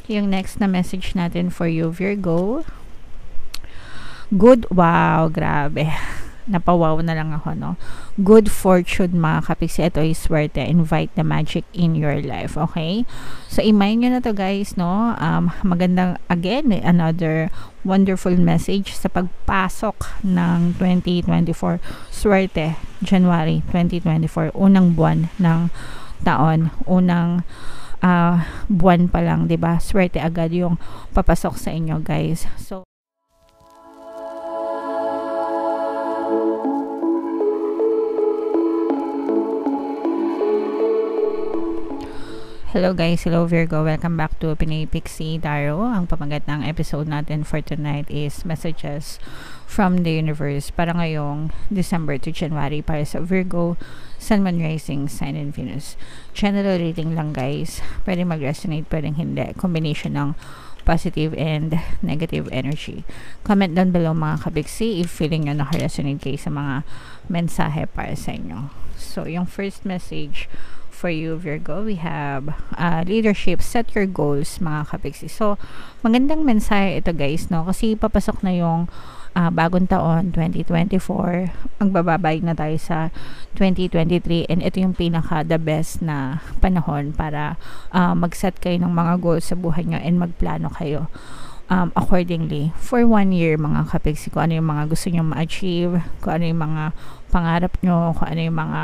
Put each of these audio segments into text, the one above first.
Yung next na message natin for you, Virgo. Good, wow, grabe. Napawaw na lang ako, no? Good fortune, mga kapiksi. Ito ay swerte. Invite the magic in your life, okay? So, imay nyo na to, guys, no? Magandang, again, another wonderful message sa pagpasok ng 2024. Swerte, January 2024. Unang buwan ng taon. Unang buwan pa lang, 'di ba? Swerte agad yung papasok sa inyo, guys. So hello guys, hello Virgo, welcome back to Pinay Pixie Tarot. Ang pamagat ng episode natin for tonight is messages from the universe para ngayong December to January para sa Virgo, Sun, Moon, Rising, Sign, and Venus. General reading lang, guys. Pwede mag-resonate, pwedeng hindi. Combination ng positive and negative energy. Comment down below, mga kabiksi, if feeling nyo naka-resonate kayo sa mga mensahe para sa inyo. So, yung first message for you, Virgo, we have leadership, set your goals, mga kapiksi. So, magandang mensahe ito, guys, no? Kasi papasok na yung bagong taon, 2024. Magbababay na tayo sa 2023 and ito yung pinaka the best na panahon para mag-set kayo ng mga goals sa buhay nyo and magplano kayo accordingly. For 1 year, mga kapiksi, kung ano yung mga gusto nyo ma-achieve, kung ano yung mga pangarap nyo, kung ano yung mga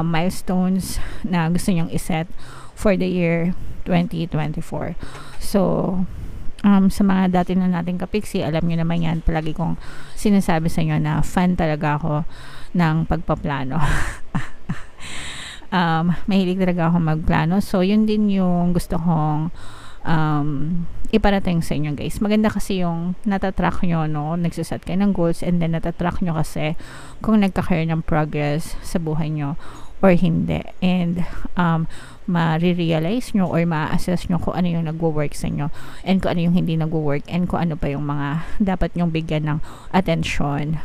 milestones na gusto nyong iset for the year 2024. So, sa mga dati na nating kapiksi, alam nyo naman yan, palagi kong sinasabi sa inyo na fan talaga ako ng pagpaplano. Mahilig talaga ako magplano. So, yun din yung gusto kong iparating sa inyo, guys. Maganda kasi yung natatrack nyo, no? Nagsaset kayo ng goals and then natatrack nyo kasi kung nagkakaroon ng progress sa buhay nyo or hindi. And ma-realize nyo or ma-assess nyo kung ano yung nagwo-work sa inyo and kung ano yung hindi nagwo-work and kung ano pa yung mga dapat nyong bigyan ng atensyon,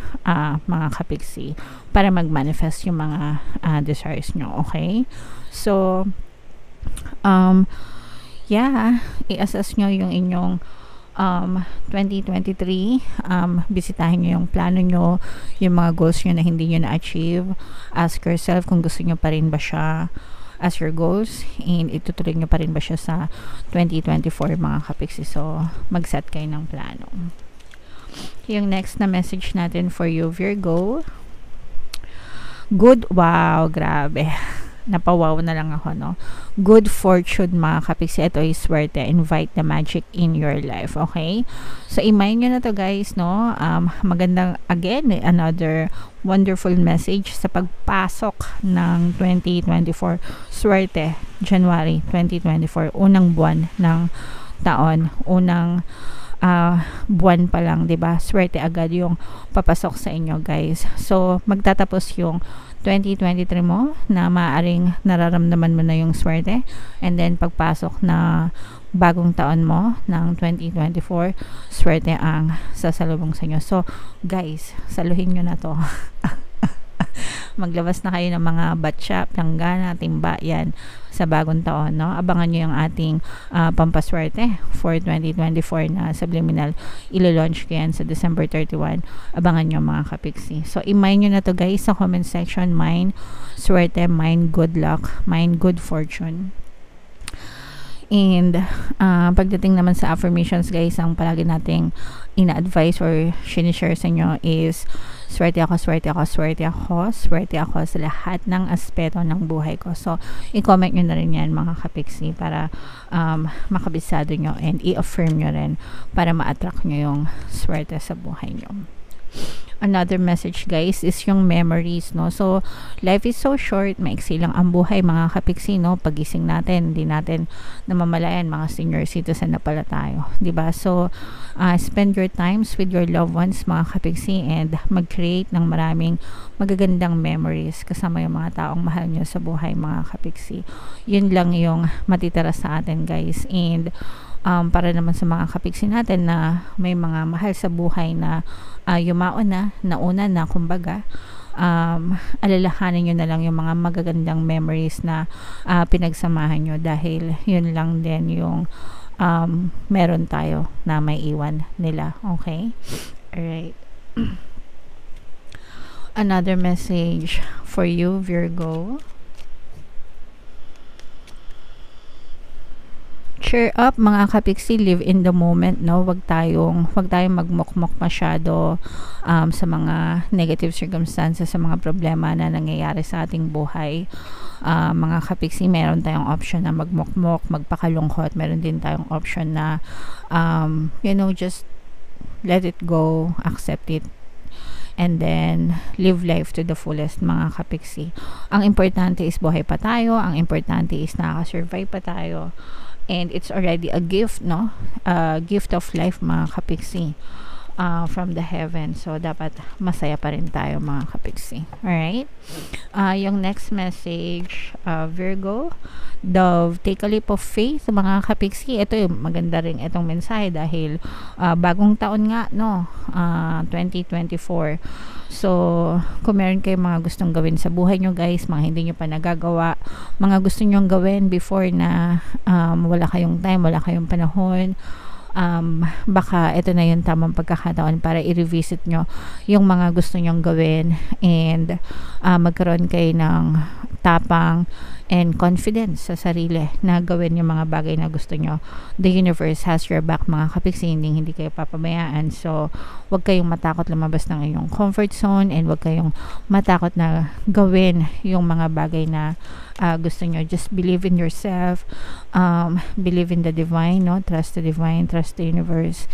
mga kapiksi, para mag-manifest yung mga desires nyo, okay? So, i-assess nyo yung inyong 2023, bisitahin nyo yung plano nyo, yung mga goals nyo na hindi nyo na-achieve. Ask yourself kung gusto nyo pa rin ba siya as your goals and itutuloy nyo pa rin ba siya sa 2024, mga kapiksi. So, mag-set kayo ng plano. Yung next na message natin for you, Virgo. Good, wow, grabe. Napawaw na lang ako, no? Good fortune, mga kapiksi. Ito ay swerte. Invite the magic in your life, okay? So, imay nyo na to, guys, no? Magandang, again, another wonderful message sa pagpasok ng 2024. Swerte, January 2024. Unang buwan ng taon. Unang buwan pa lang, 'di ba? Swerte agad yung papasok sa inyo, guys. So, magtatapos yung 2023 mo na maaaring nararamdaman mo na yung swerte and then pagpasok na bagong taon mo ng 2024, swerte ang sasalubong sa inyo. So, guys, saluhin nyo na to. Maglabas na kayo ng mga batsa, planggana, timba, yan sa bagong taon, no? Abangan nyo yung ating pampaswerte for 2024 na subliminal. Ilo-launch ko yan sa December 31. Abangan nyo, mga kapiksi. So, imay nyo na to, guys, sa comment section. Mine, swerte, mine, good luck, mine, good fortune. And pagdating naman sa affirmations, guys, ang palagi nating ina-advise or sinishare sa inyo is swerte ako, swerte ako, swerte ako, swerte ako sa lahat ng aspeto ng buhay ko. So, i-comment nyo na rin yan, mga kapiksi, para makabisado nyo and i-affirm nyo rin para ma-attract nyo yung swerte sa buhay nyo. Another message, guys, is yung memories, no? So, life is so short, maiksi lang ang buhay, mga kapiksi, no? Pagising natin, hindi natin namamalayan, mga senior citizen na pala tayo, diba? So, spend your times with your loved ones, mga kapiksi, and mag-create ng maraming magagandang memories kasama yung mga taong mahal nyo sa buhay, mga kapiksi. Yun lang yung matitira sa atin, guys. And para naman sa mga kapiksi natin na may mga mahal sa buhay na yumaon na, nauna na, kumbaga, alalahanin nyo na lang yung mga magagandang memories na pinagsamahan nyo, dahil yun lang din yung meron tayo na may iwan nila. Okay? Alright. Another message for you, Virgo. Cheer up mga kapiksi, live in the moment, no? Wag tayong magmukmok masyado sa mga negative circumstances, sa mga problema na nangyayari sa ating buhay. Mga kapiksi, meron tayong option na magmukmok, magpakalungkot. Meron din tayong option na just let it go, accept it, and then live life to the fullest, mga kapiksi. Ang importante is buhay pa tayo, ang importante is nakaka-survive pa tayo. And it's already a gift, no? Gift of life, mga kapiksi, from the heaven. So, dapat masaya pa rin tayo, mga kapiksi. Alright? Yung next message, Virgo, Dove, take a leap of faith, mga kapiksi. Ito yung maganda rin itong mensahe dahil bagong taon nga, no? 2024. So, kung meron kayong mga gustong gawin sa buhay nyo, guys, mga hindi nyo pa nagagawa, mga gusto nyong gawin before na wala kayong time, wala kayong panahon, baka ito na yung tamang pagkakataon para i-revisit nyo yung mga gusto nyong gawin and magkaroon kayo ng tapang and confidence sa sarili na gawin yung mga bagay na gusto nyo. The universe has your back, mga kapiksi, hindi kayo papabayaan. So, wag kayong matakot lumabas ng inyong comfort zone and wag kayong matakot na gawin yung mga bagay na gusto nyo. Just believe in yourself, believe in the divine, no? Trust the divine, trust the universe,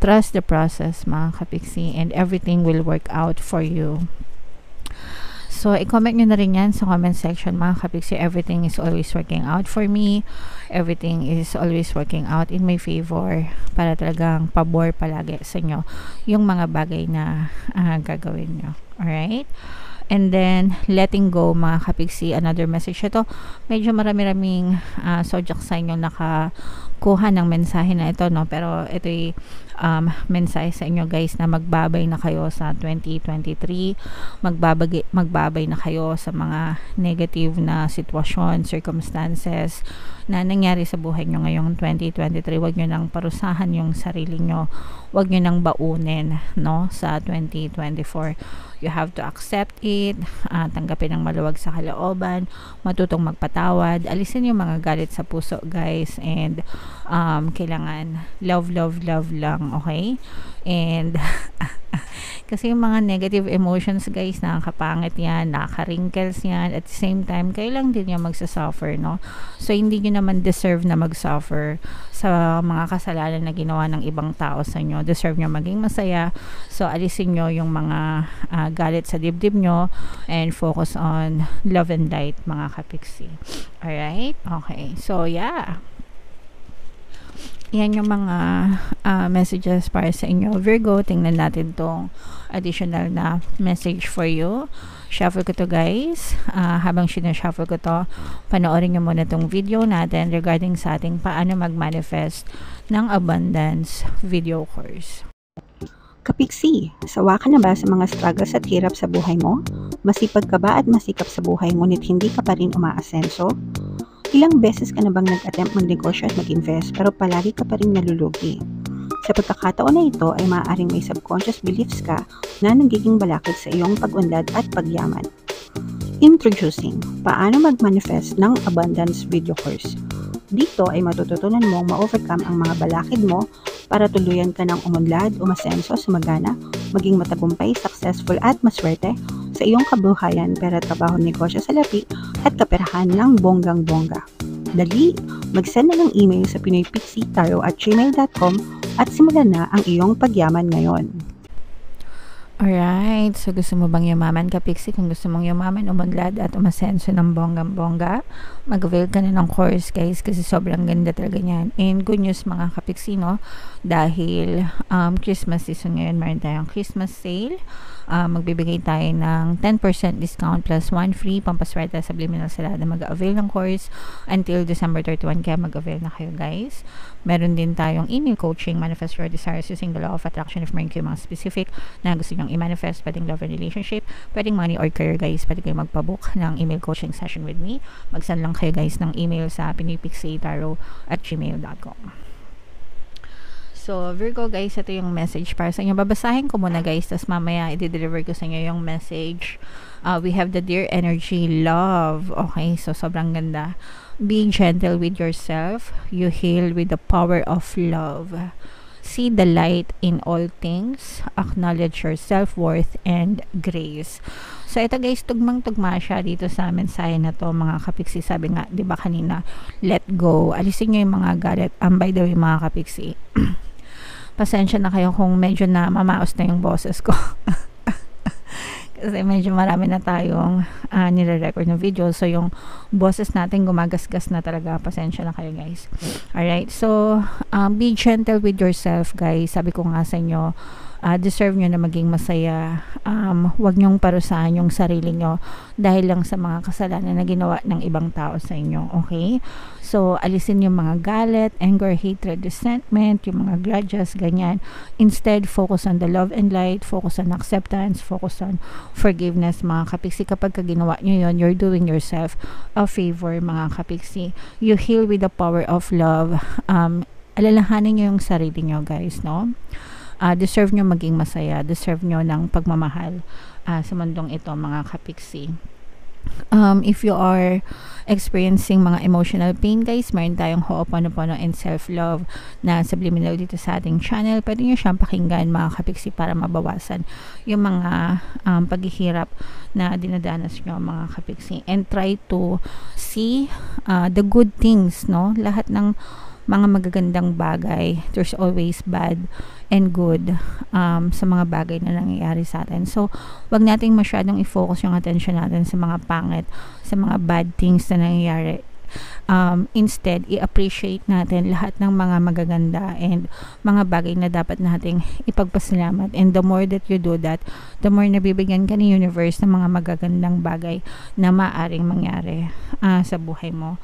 trust the process, mga kapiksi, and everything will work out for you. So, i-comment nyo na rin yan sa comment section, mga kapiksi. Everything is always working out for me. Everything is always working out in my favor para talagang pabor palagi sa inyo yung mga bagay na gagawin nyo. Alright? And then, letting go, mga kapiksi. Another message ito. Medyo marami-raming zodiac sign yung nakakuha ng mensahe na ito, no? Pero ito'y mensahe sa inyo, guys, na magbabay na kayo sa 2023. Magbabay na kayo sa mga negative na sitwasyon, circumstances na nangyari sa buhay nyo ngayong 2023. Huwag nyo nang parusahan yung sarili nyo. Huwag nyo nang baunin, no? Sa 2024. You have to accept it, tanggapin ng maluwag sa kalooban, matutong magpatawad, alisin yung mga galit sa puso, guys, and kailangan love lang, okay? And kasi yung mga negative emotions, guys, nakakapangit yan, nakaka-wrinkles yan, at the same time, kayo lang din yung magsasuffer, no? So, hindi nyo naman deserve na mag-suffer sa mga kasalanan na ginawa ng ibang tao sa inyo. Deserve nyo maging masaya. So, alisin nyo yung mga galit sa dibdib nyo and focus on love and light, mga kapiksi. Alright? Okay. So, yeah. Yan yung mga messages para sa inyo, Virgo. Tingnan natin tong additional na message for you. Shuffle ko to, guys. Habang sinashuffle ko to, panoorin nyo muna tong video natin regarding sa ating paano mag-manifest ng abundance video course. Kapiksi, sawa ka na ba sa mga struggles at hirap sa buhay mo? Masipag ka ba at masikap sa buhay ngunit hindi ka pa rin umaasenso? Ilang beses ka na bang nag-attempt magnegosyo at mag-invest pero palagi ka pa rin nalulugi? Sa pagkakataon na ito ay maaaring may subconscious beliefs ka na nagiging balakid sa iyong pag-unlad at pagyaman. Introducing, paano mag-manifest ng abundance video course. Dito ay matututunan mong ma-overcome ang mga balakid mo para tuluyan ka ng umunlad, umasenso, sumagana, maging matagumpay, successful at maswerte sa iyong kabuhayan, pera, trabaho, negosyo, salapi at kaperahan ng bonggang-bongga. Dali, mag-send na ng email sa pinoypixie@gmail.com at simulan na ang iyong pagyaman ngayon. Alright, so gusto mo bang yumaman, kapiksi? Kung gusto mong yumaman, umunlad at umasenso ng bonggang-bongga, mag-avail ka na ng course, guys, kasi sobrang ganda talaga niyan. And good news, mga kapiksi, no? Dahil Christmas season ngayon, meron tayong Christmas sale. Magbibigay tayo ng 10% discount plus 1 free pampaswerte sa Subliminal sa lahat na mag-avail ng course until December 31. Kaya mag-avail na kayo, guys. Meron din tayong email coaching, manifest your desires using the law of attraction. If meron kayo mga specific na gusto nyong i-manifest, pwedeng love and relationship, pwedeng money or career, guys, pwede kayo magpabook ng email coaching session with me. Mag-send lang kayo, guys, ng email sa pinoypixie@gmail.com. So, Virgo guys, ito yung message para sa inyo. Babasahin ko muna guys, tapos mamaya i-deliver ko sa inyo yung message. We have the Dear Energy Love. Okay, so sobrang ganda. Be gentle with yourself. You heal with the power of love. See the light in all things. Acknowledge your self-worth and grace. So, ito guys, tugmang-tugma siya dito sa mensahe na to, mga kapiksi. Sabi nga, di ba kanina, let go. Alisin nyo yung mga galit. By the way, mga kapiksi, pasensya na kayo kung medyo na mamaos na yung boses ko. Kasi medyo marami na tayong nire-record na video. So, yung boses natin gumagasgas na talaga. Pasensya na kayo, guys. Alright. So, be gentle with yourself, guys. Sabi ko nga sa inyo, deserve nyo na maging masaya. Huwag nyong parusahan yung sarili nyo dahil lang sa mga kasalanan na ginawa ng ibang tao sa inyo. Okay? So, alisin yung mga galit, anger, hatred, resentment, yung mga grudges, ganyan. Instead, focus on the love and light, focus on acceptance, focus on forgiveness, mga kapiksi. Kapag ginawa nyo yun, you're doing yourself a favor, mga kapiksi. You heal with the power of love. Alalahanin nyo yung sarili nyo, guys, no? Deserve nyo maging masaya, deserve nyo ng pagmamahal sa mundong ito, mga kapiksi. If you are experiencing mga emotional pain, guys, meron tayong Ho'oponopono and self-love na subliminal dito sa ating channel. Pwede nyo siyang pakinggan, mga kapiksi, para mabawasan yung mga paghihirap na dinadanas nyo, mga kapiksi. And try to see the good things, no? Lahat ng mga magagandang bagay. There's always bad and good sa mga bagay na nangyayari sa atin. So, wag nating masyadong i-focus yung attention natin sa mga pangit, sa mga bad things na nangyayari. Instead, i-appreciate natin lahat ng mga magaganda and mga bagay na dapat nating ipagpasalamat. And the more that you do that, the more nabibigyan ka ni universe ng mga magagandang bagay na maaring mangyari sa buhay mo.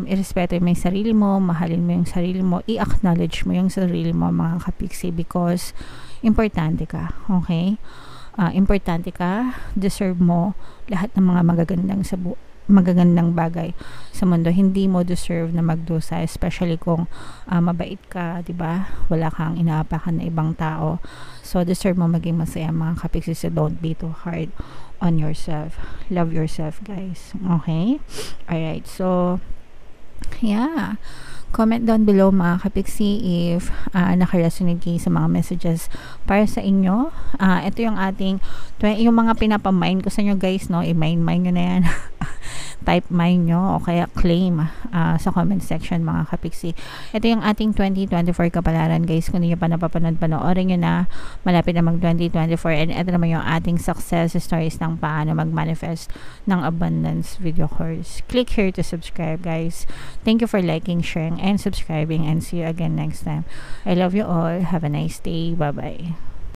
Irespeto mo yung sarili mo, mahalin mo yung sarili mo, i-acknowledge mo yung sarili mo, mga kapiksi, because importante ka, okay? Importante ka, deserve mo lahat ng mga magagandang bagay sa mundo. Hindi mo deserve na magdusa, especially kung mabait ka, diba? Wala kang inaapakan na ibang tao. So, deserve mo maging masaya, mga kapiksi, so don't be too hard on yourself. Love yourself, guys. Okay? Alright, so yeah, comment down below, mga kapiksi, if naka-resonate kayo sa mga messages para sa inyo. Ito yung ating yung mga pinapamind ko sa inyo, guys, no? I-mind nyo na yan. Type mine nyo o kaya claim sa comment section, mga kapiksi. Ito yung ating 2024 kapalaran, guys. Kung hindi nyo pa napapanood, panoorin nyo na. Malapit na mag 2024, and ito naman yung ating success stories ng paano mag-manifest ng abundance video course. Click here to subscribe, guys. Thank you for liking, sharing, and subscribing, and see you again next time. I love you all. Have a nice day. Bye-bye.